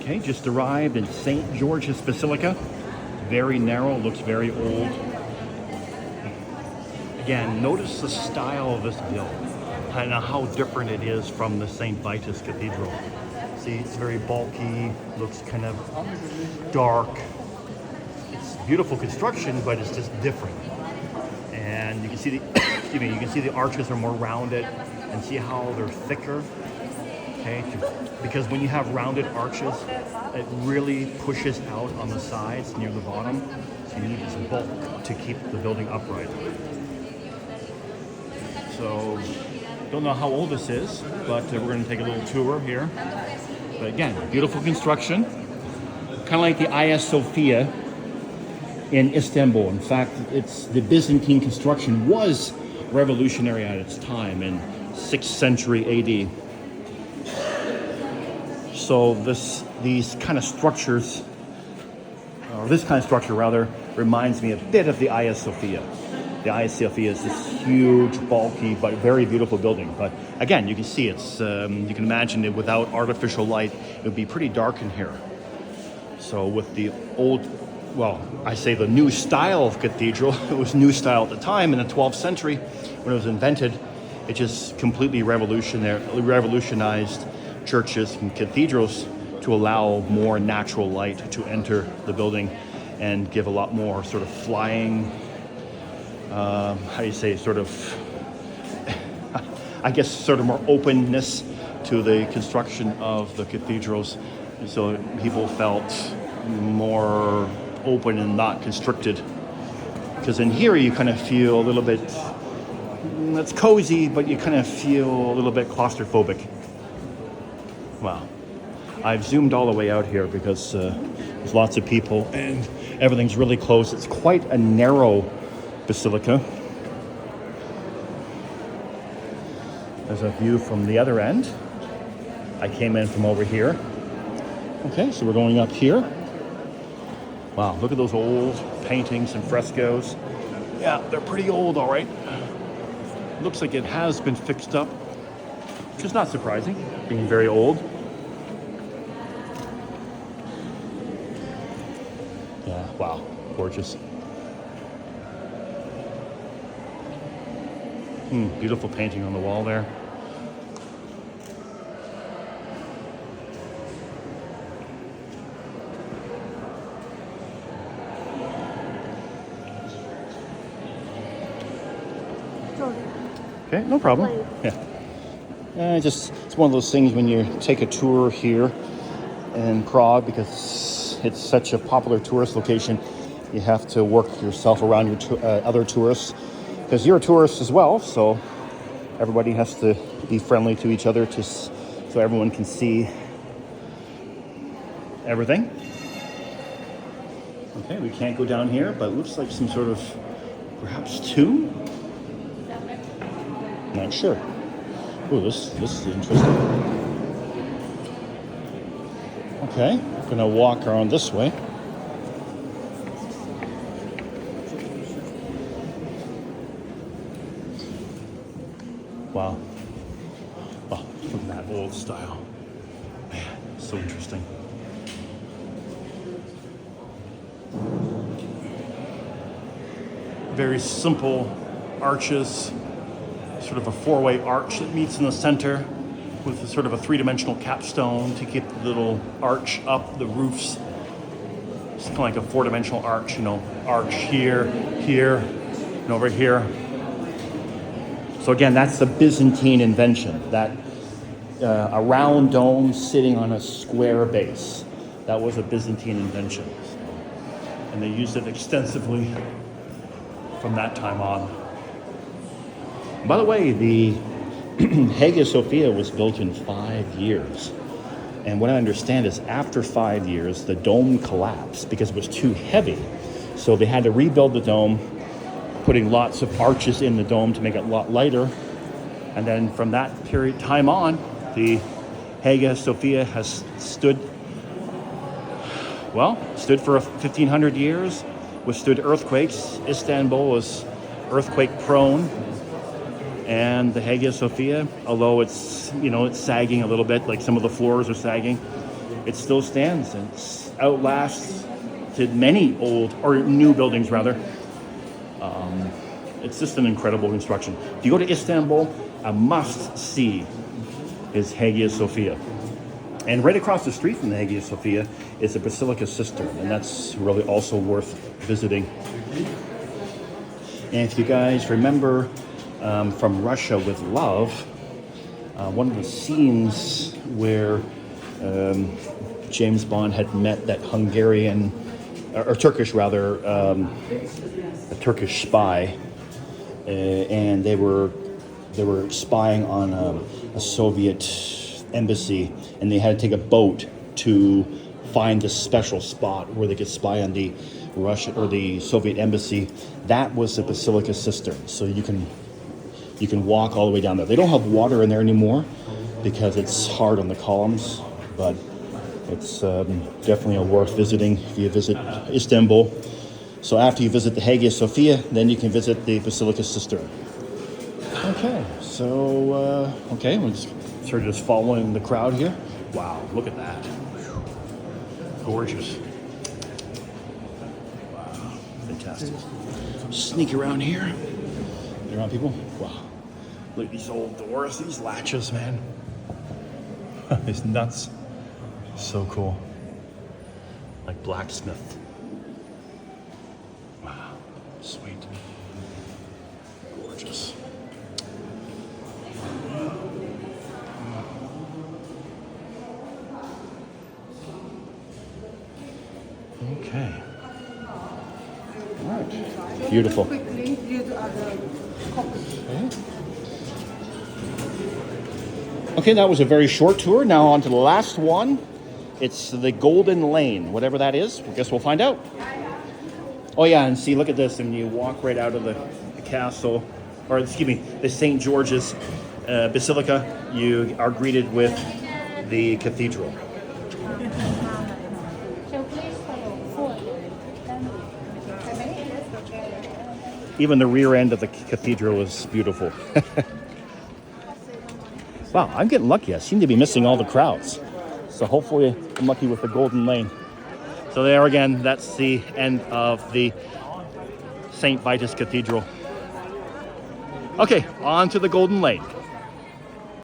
Okay, just arrived in St. George's Basilica. Very narrow, looks very old. Again, notice the style of this building and how different it is from the St. Vitus Cathedral. See, it's very bulky, looks kind of dark. It's beautiful construction, but it's just different. And you can see the, excuse me, you can see the arches are more rounded and see how they're thicker. Okay, because when you have rounded arches, it really pushes out on the sides near the bottom. So you need this bulk to keep the building upright. So, don't know how old this is, but we're going to take a little tour here. But again, beautiful construction, kind of like the Hagia Sophia in Istanbul. In fact, it's the Byzantine construction was revolutionary at its time in 6th century AD. So these kind of structures, or this kind of structure rather, reminds me a bit of the Hagia Sophia. The Hagia Sophia is this huge, bulky, but very beautiful building. But again, you can see it's, you can imagine it without artificial light, it would be pretty dark in here. So with the old, well, I say the new style of cathedral, it was new style at the time in the 12th century when it was invented. It just completely revolutionized churches and cathedrals to allow more natural light to enter the building and give a lot more sort of flying, how do you say, sort of, I guess, sort of more openness to the construction of the cathedrals. So people felt more open and not constricted. Because in here you kind of feel a little bit, it's cozy, but you kind of feel a little bit claustrophobic. Wow. I've zoomed all the way out here because there's lots of people and everything's really close. It's quite a narrow basilica. There's a view from the other end. I came in from over here. Okay, so we're going up here. Wow, look at those old paintings and frescoes. Yeah, they're pretty old, all right. Looks like it has been fixed up, which is not surprising, being very old. Yeah, wow, gorgeous. Beautiful painting on the wall there. Okay, no problem. Yeah. It's one of those things when you take a tour here in Prague, because it's such a popular tourist location, you have to work yourself around your other tourists, because you're a tourist as well, so everybody has to be friendly to each other so everyone can see everything. Okay, we can't go down here, but it looks like some sort of perhaps tomb? Not sure. Oh, this is interesting. Okay, I'm gonna walk around this way. Wow. Oh, from that old style. Man, so interesting. Very simple arches. Sort of a four-way arch that meets in the center with a sort of a three-dimensional capstone to keep the little arch up the roofs. It's kind of like a four-dimensional arch, arch here, here, and over here. So again, that's a Byzantine invention, that a round dome sitting on a square base. That was a Byzantine invention. And they used it extensively from that time on. By the way, the Hagia Sophia was built in 5 years. And what I understand is after 5 years, the dome collapsed because it was too heavy. So they had to rebuild the dome, putting lots of arches in the dome to make it a lot lighter. And then from that period time on, the Hagia Sophia has stood for 1,500 years, withstood earthquakes. Istanbul was earthquake prone. And the Hagia Sophia, although it's sagging a little bit, like some of the floors are sagging, it still stands and it's outlasted many old or new buildings rather. It's just an incredible construction. If you go to Istanbul, a must-see is Hagia Sophia. And right across the street from the Hagia Sophia is the Basilica Cistern, and that's really also worth visiting. And if you guys remember from Russia with Love, one of the scenes where James Bond had met that Hungarian, or Turkish rather, a Turkish spy, and they were spying on a Soviet embassy, and they had to take a boat to find this special spot where they could spy on the Russian or the Soviet embassy. That was the Basilica Cistern. So you can walk all the way down there. They don't have water in there anymore because it's hard on the columns, but it's definitely worth visiting if you visit Istanbul. So after you visit the Hagia Sophia, then you can visit the Basilica Cistern. Okay, so we're just sort of just following the crowd here. Wow, look at that. Gorgeous. Wow, fantastic. Sneak around here. Get around people. Wow. Look at these old doors, these latches, man. It's nuts. So cool. Like blacksmith. Wow. Sweet. Gorgeous. Okay. All right. Beautiful. Okay, that was a very short tour. Now on to the last one. It's the Golden Lane, whatever that is. I guess we'll find out. Oh yeah, and see, look at this. And you walk right out of the castle, or excuse me, the St. George's Basilica. You are greeted with the cathedral. Even the rear end of the cathedral is beautiful. Wow, I'm getting lucky. I seem to be missing all the crowds. So hopefully I'm lucky with the Golden Lane. So there again, that's the end of the St. Vitus Cathedral. Okay, on to the Golden Lane.